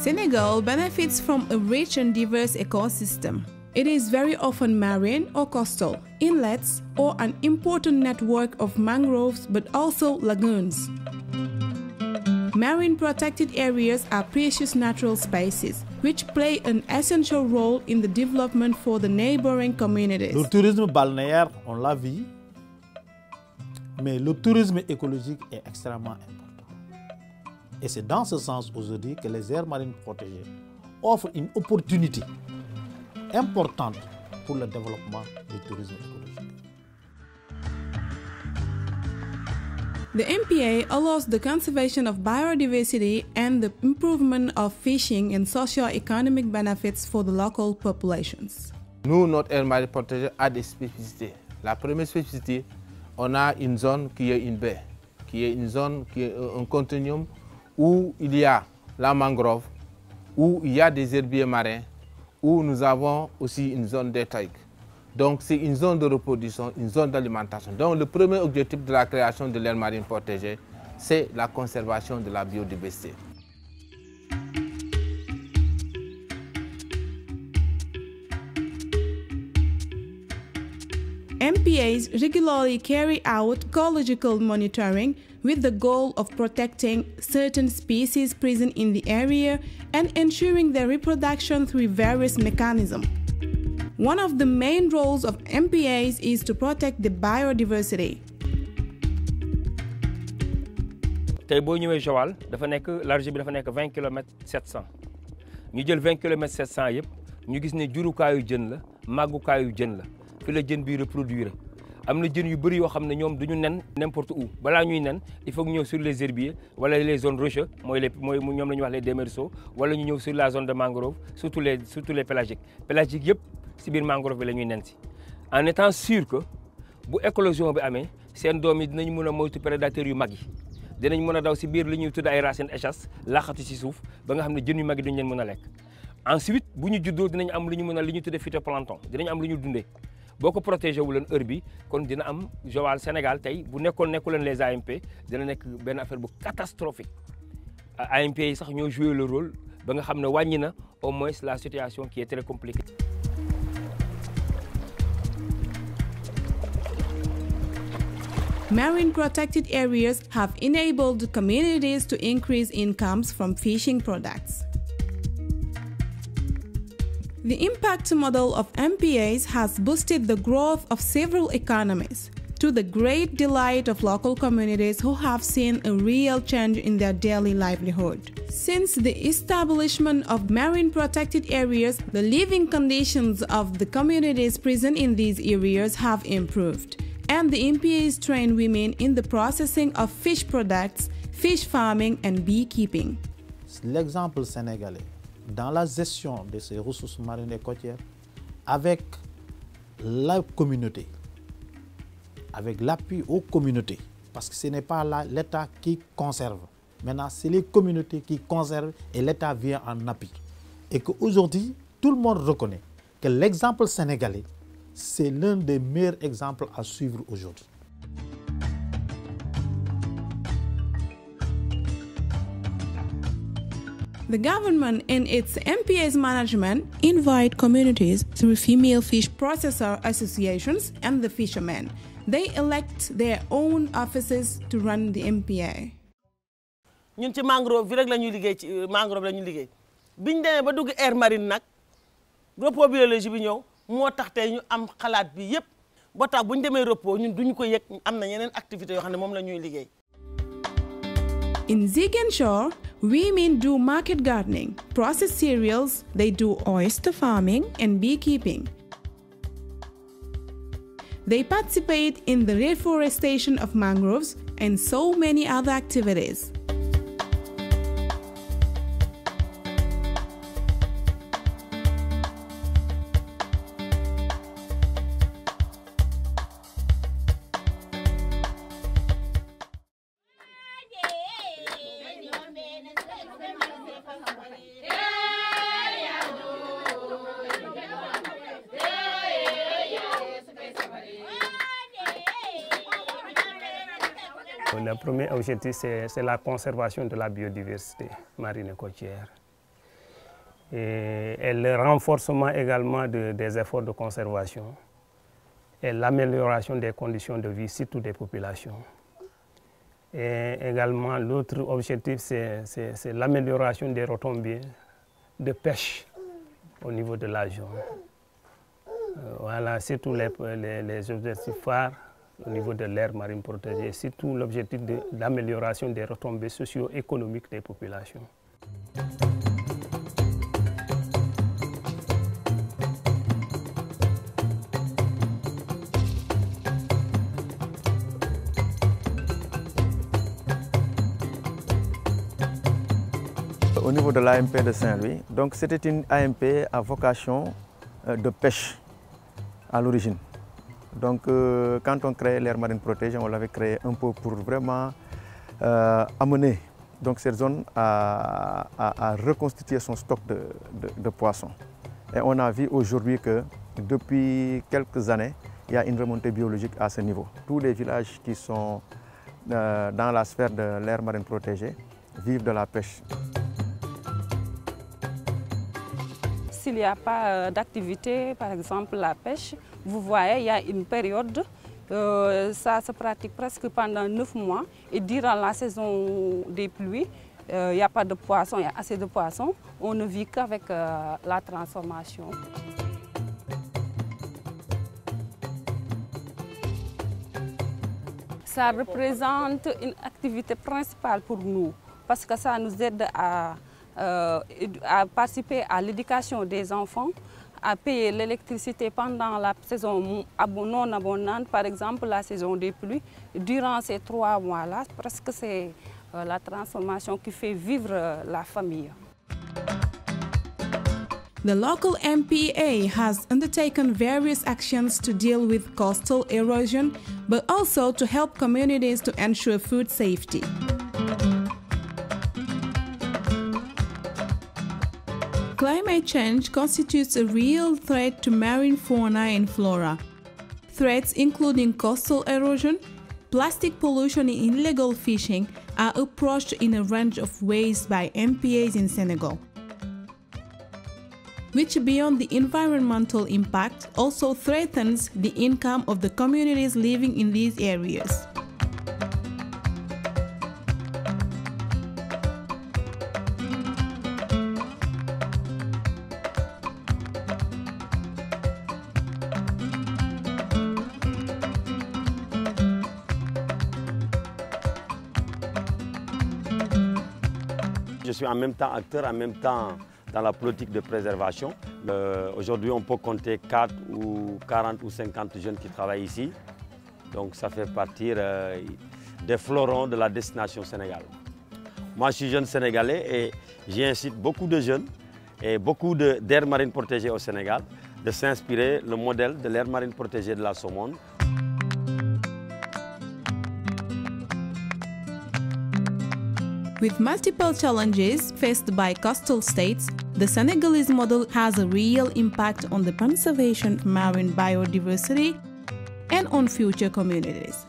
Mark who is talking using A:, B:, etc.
A: Senegal benefits from a rich and diverse ecosystem. It is very often marine or coastal, inlets, or an important network of mangroves, but also lagoons. Marine protected areas are precious natural spaces, which play an essential role in the development for the neighboring communities.
B: Le tourisme balnéaire, on l'a vu, mais le tourisme écologique est extrêmement important. Et c'est dans ce sens aujourd'hui que les aires marines protégées offrent une opportunité importante pour le développement du tourisme écologique.
A: The MPA allows the conservation of biodiversity and the improvement of fishing and socio-economic benefits for the local populations.
C: Nous, notre aire marine protégée a des spécificités. La première spécificité, on a une zone qui est une baie, qui est une zone qui est un continuum où il y a la mangrove, où il y a des herbiers marins, où nous avons aussi une zone d'étaigue. Donc c'est une zone de reproduction, une zone d'alimentation. Donc le premier objectif de la création de l'aire marine protégée, c'est la conservation de la biodiversité.
A: MPAs regularly carry out ecological monitoring with the goal of protecting certain species present in the area and ensuring their reproduction through various mechanisms. One of the main roles of MPAs is to protect the biodiversity.
D: tey boo ñëwee Joal dafa nekk large bi dafa nekk 20 km 700 ñu jël 20 km 700 yëpp ñu gis ne jurukaayu jën la màggukaayu jën la fi la jën bi reproduire am na jën yu bëri yoo xam ne ñoom duñu nen n'importe où balaa ñuy nen il faut que ñëw sur les herbiers wala les zones rocheuses mooy ñoom la ñuy wax les démersault wala ñu ñëw sur la zone de mangrove surtout les pélagiques yëpp si biir mangrove bi la ñuy nen si en étant sûr que bu éclosion bi amee seen doom yi dinañ mën a moytu prédateurs yu mag yi dinañ mën a daw si biir li ñuy tudd ay racines échasses laqatu si suuf ba nga xam ne jën yu mag yi duñ leen mën a lekk ensuite bu ñu juddoo dinañ am lu ñu mën a li ñu tuddee phytoplancton dinañ am lu ñu dundee boo ko protégé wu leen heure bi kon dina am Joal Sénégal tey bu nekku leen les AMP dina nekk benn affaire bu catastrophique AMP yi sax ñoo joué le rôle ba nga xam ne wàññi na au moins la situation qui est très compliquée.
A: Marine protected areas have enabled communities to increase incomes from fishing products. The impact model of MPAs has boosted the growth of several economies, to the great delight of local communities who have seen a real change in their daily livelihood. Since the establishment of marine protected areas, the living conditions of the communities present in these areas have improved, and the MPAs train women in the processing of fish products, fish farming and beekeeping.
B: L'exemple sénégalais dans la gestion de ces ressources marines et côtières avec la communauté, avec l'appui aux communautés, parce que ce n'est pas l'État qui conserve. Maintenant, c'est les communautés qui conservent et l'État vient en appui. Et qu'aujourd'hui, tout le monde reconnaît que l'exemple sénégalais, c'est l'un des meilleurs exemples à suivre aujourd'hui.
A: The government in its MPA's management invite communities through female fish processor associations and the fishermen. They elect their own officers to run the MPA.
E: ñun ci mangrove bi rek lañuy liggéey ci mangrove lañuy liggéey biñ démé ba dugg aire marine nak repos biologie bi ñëw moo tax tey ñu am xalaat bi yépp ba tax buñ démé repos ñun duñ ko yëg am na yeneen activité yoo xam ne moom la ñuy liggéey.
A: In Ziguinchor, women do market gardening, process cereals, they do oyster farming and beekeeping. They participate in the reforestation of mangroves and so many other activities.
F: Le premier objectif, c'est la conservation de la biodiversité marine et côtière. et le renforcement également des efforts de conservation et l'amélioration des conditions de vie, surtout des populations. Et également, l'autre objectif, c'est l'amélioration des retombées de pêche au niveau de la zone. Voilà, c'est tous les objectifs phares au niveau de l'aire marine protégée, c'est tout l'objectif d'amélioration des retombées socio-économiques des populations.
G: Au niveau de l'AMP de Saint-Louis, donc c'était une AMP à vocation de pêche à l'origine. Donc quand on crée l'aire marine protégée, on l'avait créé un peu pour vraiment amener donc, cette zone à reconstituer son stock de poissons. Et on a vu aujourd'hui que depuis quelques années, il y a une remontée biologique à ce niveau. Tous les villages qui sont dans la sphère de l'aire marine protégée vivent de la pêche.
H: S'il n'y a pas d'activité, par exemple la pêche, vous voyez, il y a une période, ça se pratique presque pendant 9 mois. Et durant la saison des pluies, il n'y a pas de poissons, il y a assez de poissons. On ne vit qu'avec la transformation. Ça représente une activité principale pour nous, parce que ça nous aide à participer à l'éducation des enfants, à payer l'électricité pendant la saison non abondante, par exemple la saison des pluies. Durant ces 3 mois-là, presque c'est la transformation qui fait vivre la famille.
A: The local MPA has undertaken various actions to deal with coastal erosion, but also to help communities to ensure food safety. Climate change constitutes a real threat to marine fauna and flora. Threats including coastal erosion, plastic pollution and illegal fishing are approached in a range of ways by MPAs in Senegal, which beyond the environmental impact also threatens the income of the communities living in these areas.
I: Je suis en même temps acteur, en même temps dans la politique de préservation. Aujourd'hui, on peut compter 4 ou 40 ou 50 jeunes qui travaillent ici. Donc ça fait partie des fleurons de la destination Sénégal. Moi, je suis jeune Sénégalais et j'incite beaucoup de jeunes et beaucoup d'aires marines protégées au Sénégal de s'inspirer le modèle de l'aire marine protégée de la Somone.
A: With multiple challenges faced by coastal states, the Senegalese model has a real impact on the conservation of marine biodiversity and on future communities.